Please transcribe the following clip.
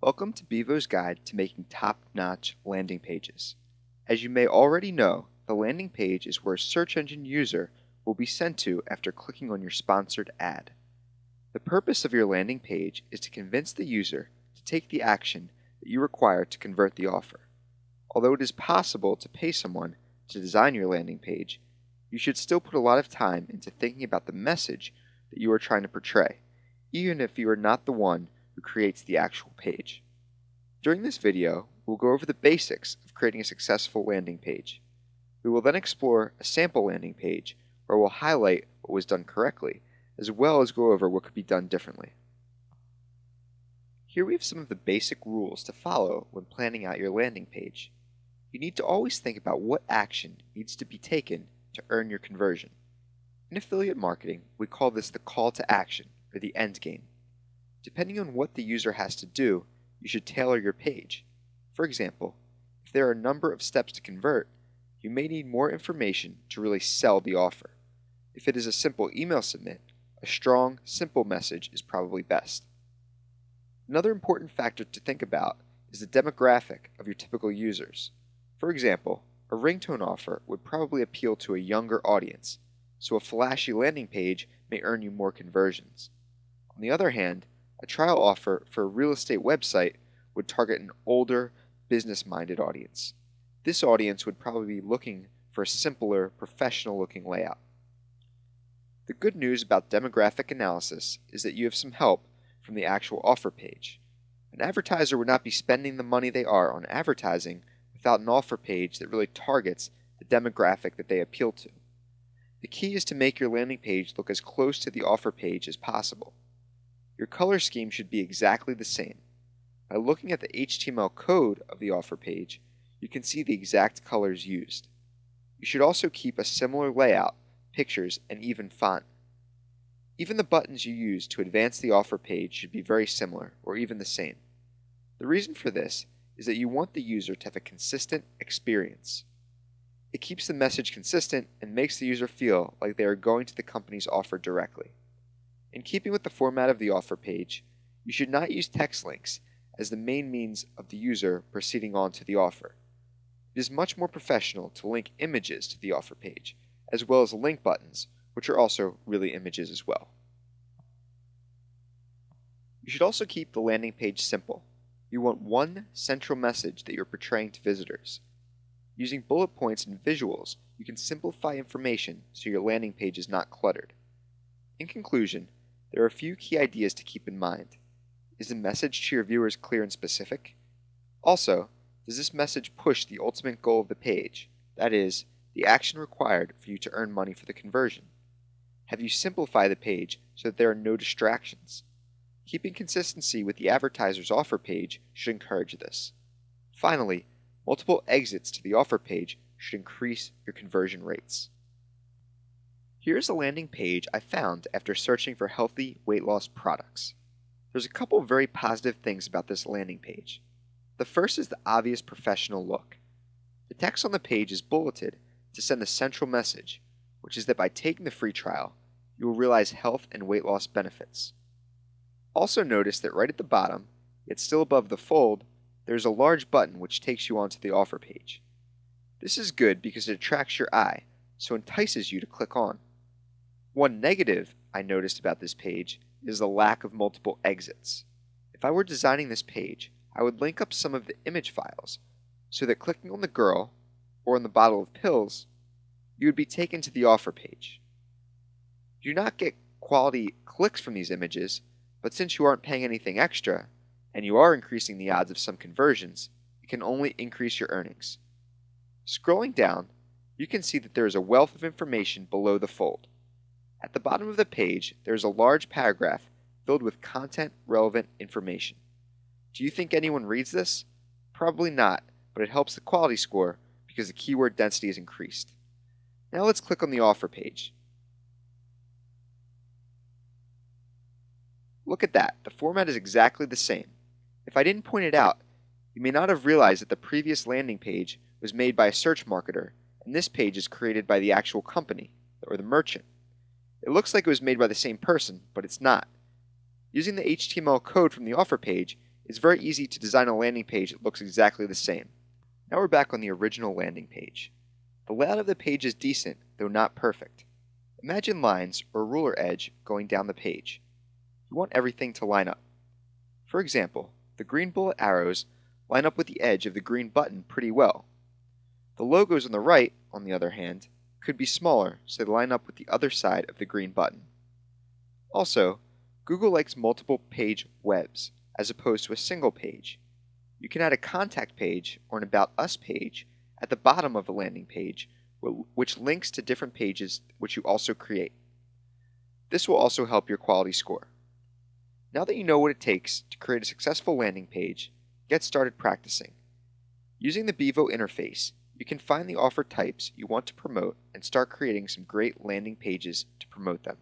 Welcome to Bevo's Guide to Making Top-Notch Landing Pages. As you may already know, the landing page is where a search engine user will be sent to after clicking on your sponsored ad. The purpose of your landing page is to convince the user to take the action that you require to convert the offer. Although it is possible to pay someone to design your landing page, you should still put a lot of time into thinking about the message that you are trying to portray, even if you are not the one who creates the actual page. During this video, we'll go over the basics of creating a successful landing page. We will then explore a sample landing page where we'll highlight what was done correctly, as well as go over what could be done differently. Here we have some of the basic rules to follow when planning out your landing page. You need to always think about what action needs to be taken to earn your conversion. In affiliate marketing, we call this the call to action, or the end game. Depending on what the user has to do, you should tailor your page. For example, if there are a number of steps to convert, you may need more information to really sell the offer. If it is a simple email submit, a strong, simple message is probably best. Another important factor to think about is the demographic of your typical users. For example, a ringtone offer would probably appeal to a younger audience, so a flashy landing page may earn you more conversions. On the other hand, a trial offer for a real estate website would target an older, business-minded audience. This audience would probably be looking for a simpler, professional-looking layout. The good news about demographic analysis is that you have some help from the actual offer page. An advertiser would not be spending the money they are on advertising without an offer page that really targets the demographic that they appeal to. The key is to make your landing page look as close to the offer page as possible. Your color scheme should be exactly the same. By looking at the HTML code of the offer page, you can see the exact colors used. You should also keep a similar layout, pictures, and even font. Even the buttons you use to advance the offer page should be very similar, or even the same. The reason for this is that you want the user to have a consistent experience. It keeps the message consistent and makes the user feel like they are going to the company's offer directly. In keeping with the format of the offer page, you should not use text links as the main means of the user proceeding on to the offer. It is much more professional to link images to the offer page, as well as link buttons, which are also really images as well. You should also keep the landing page simple. You want one central message that you're portraying to visitors. Using bullet points and visuals, you can simplify information so your landing page is not cluttered. In conclusion, there are a few key ideas to keep in mind. Is the message to your viewers clear and specific? Also, does this message push the ultimate goal of the page, that is, the action required for you to earn money for the conversion? Have you simplified the page so that there are no distractions? Keeping consistency with the advertiser's offer page should encourage this. Finally, multiple exits to the offer page should increase your conversion rates. Here's a landing page I found after searching for healthy weight loss products. There's a couple of very positive things about this landing page. The first is the obvious professional look. The text on the page is bulleted to send a central message, which is that by taking the free trial, you will realize health and weight loss benefits. Also notice that right at the bottom, yet still above the fold, there is a large button which takes you onto the offer page. This is good because it attracts your eye, so entices you to click on. One negative I noticed about this page is the lack of multiple exits. If I were designing this page, I would link up some of the image files so that clicking on the girl or on the bottle of pills, you would be taken to the offer page. You do not get quality clicks from these images, but since you aren't paying anything extra, and you are increasing the odds of some conversions, it can only increase your earnings. Scrolling down, you can see that there is a wealth of information below the fold. At the bottom of the page, there is a large paragraph filled with content-relevant information. Do you think anyone reads this? Probably not, but it helps the quality score because the keyword density is increased. Now let's click on the offer page. Look at that, the format is exactly the same. If I didn't point it out, you may not have realized that the previous landing page was made by a search marketer, and this page is created by the actual company, or the merchant. It looks like it was made by the same person, but it's not. Using the HTML code from the offer page, It's very easy to design a landing page that looks exactly the same. Now we're back on the original landing page. The layout of the page is decent, though not perfect. Imagine lines or a ruler edge going down the page. You want everything to line up. For example, the green bullet arrows line up with the edge of the green button pretty well. The logos on the right, on the other hand, could be smaller so they line up with the other side of the green button. Also, Google likes multiple page webs as opposed to a single page. You can add a contact page or an About Us page at the bottom of a landing page, which links to different pages which you also create. This will also help your quality score. Now that you know what it takes to create a successful landing page, get started practicing. Using the Bevo interface, you can find the offer types you want to promote and start creating some great landing pages to promote them.